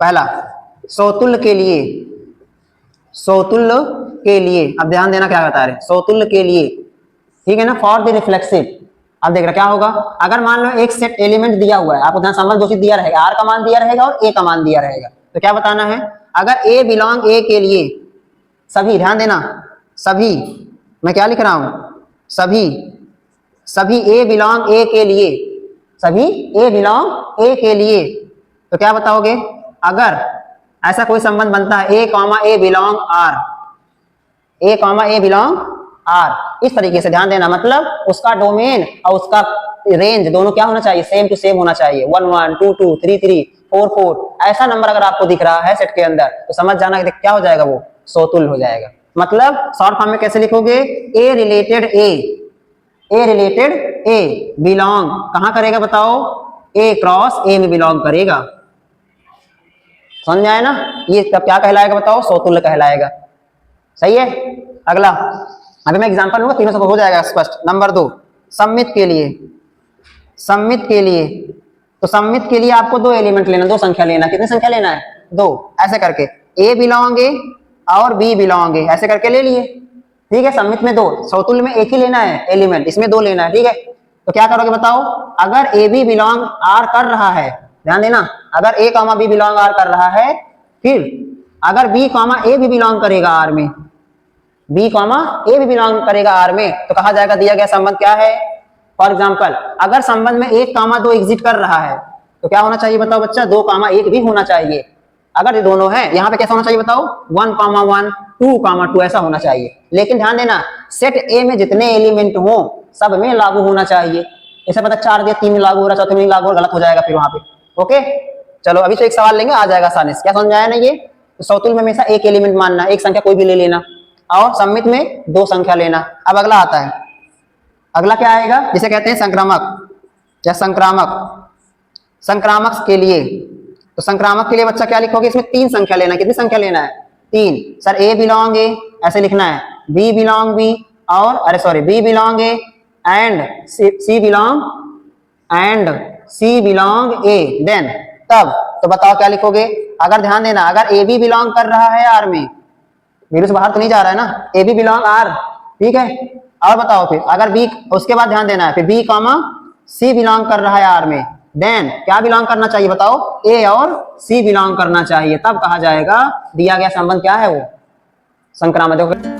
पहला सौतुल्य के लिए, सौतुल्य के लिए, अब ध्यान देना क्या बता रहे, सौतुल्य के लिए, ठीक है ना, फॉर द रिफ्लेक्सिव। अब देख रहा क्या होगा, अगर मान लो एक सेट एलिमेंट दिया हुआ है, आपको ध्यान संबंध घोषित दिया रहेगा, आर का मान दिया रहेगा और ए का मान दिया रहेगा, तो क्या बताना है, अगर ए बिलोंग ए के लिए सभी, ध्यान देना सभी, मैं क्या लिख रहा हूं, सभी, सभी ए बिलोंग ए के लिए, सभी ए बिलोंग ए के लिए, तो क्या बताओगे, अगर ऐसा कोई संबंध बनता है A comma A belong R, A comma A belong R, इस तरीके से ध्यान देना, मतलब उसका डोमेन और उसका रेंज दोनों क्या होना चाहिए, सेम टू सेम होना चाहिए, 1 1 2 2 3 3 4 4, ऐसा नंबर अगर आपको दिख रहा है सेट के अंदर तो समझ जाना कि क्या हो जाएगा, वो सौतुल्य हो जाएगा। मतलब शॉर्ट फॉर्म में कैसे लिखोगे, ए रिलेटेड ए, ए रिलेटेड ए बिलोंग कहां करेगा बताओ, ए क्रॉस ए में बिलोंग करेगा, समझ आया ना, ये तब क्या कहलाएगा बताओ, सौतुल्य कहलाएगा। सही है। अगला अभी मैं एग्जांपल लूंगा, तीनों सब हो जाएगा स्पष्ट। नंबर 2 सममित के लिए, सममित के लिए, तो सममित के लिए आपको दो एलिमेंट लेना, दो संख्या लेना, कितनी संख्या लेना है, दो, ऐसे करके ए बिलोंग ए और बी बिलोंग ए, ऐसे करके ले लिए, ठीक है। सममित में दो, सौतुल्य में एक ही लेना है एलिमेंट, इसमें दो लेना है, ठीक है। तो क्या करोगे बताओ, अगर ए बी बिलोंग आर कर रहा है, ध्यान देना, अगर ए कॉमा बी बिलोंग आर कर रहा है, फिर अगर बी कॉमा ए भी बिलोंग करेगा आर में, बी कॉमा ए भी बिलोंग करेगा आर में, तो कहा जाएगा दिया गया संबंध क्या है। फॉर एग्जाम्पल अगर संबंध में 1 कॉमा 2 एग्जिट कर रहा है तो क्या होना चाहिए बताओ बच्चा, 2 कॉमा 1 भी होना चाहिए। अगर ये दोनों है, यहाँ पे कैसा होना चाहिए बताओ, 1 कॉमा 1 2 कॉमा 2 ऐसा होना चाहिए। लेकिन ध्यान देना, सेट ए में जितने एलिमेंट हो सब में लागू होना चाहिए। ऐसा पता 4 दिया 3 में लागू हो रहा, चौथे में लागू हो, गलत हो जाएगा फिर वहां पे। ओके चलो अभी तो एक सवाल लेंगे, आ जाएगा आसानी से। क्या समझ आया ना ये, तो सौतुल्य में हमेशा एक एलिमेंट मानना, एक संख्या कोई भी ले लेना, और सममित में दो संख्या लेना। अब अगला आता है, अगला क्या आएगा, जिसे कहते हैं संक्रामक या संक्रामक। संक्रामक के लिए, तो संक्रामक के लिए बच्चा क्या लिखोगे, इसमें 3 संख्या लेना है। कितनी संख्या लेना है, 3। सर ए बिलोंग ए ऐसे लिखना है, बी बिलोंग बी, और अरे sorry B belong A and C belong A, then तब, तो बताओ क्या लिखोगे। अगर ध्यान देना, अगर ए बी बिलोंग कर रहा है आर में, वीडियो से बाहर तो नहीं जा रहा है ना, ए बी बिलोंग आर, ठीक है। और बताओ फिर अगर बी, उसके बाद ध्यान देना है, फिर बी कॉमा सी बिलोंग कर रहा है आर में, देन क्या बिलोंग करना चाहिए बताओ, ए और सी बिलोंग करना चाहिए, तब कहा जाएगा दिया गया संबंध क्या है, वो संक्रामक।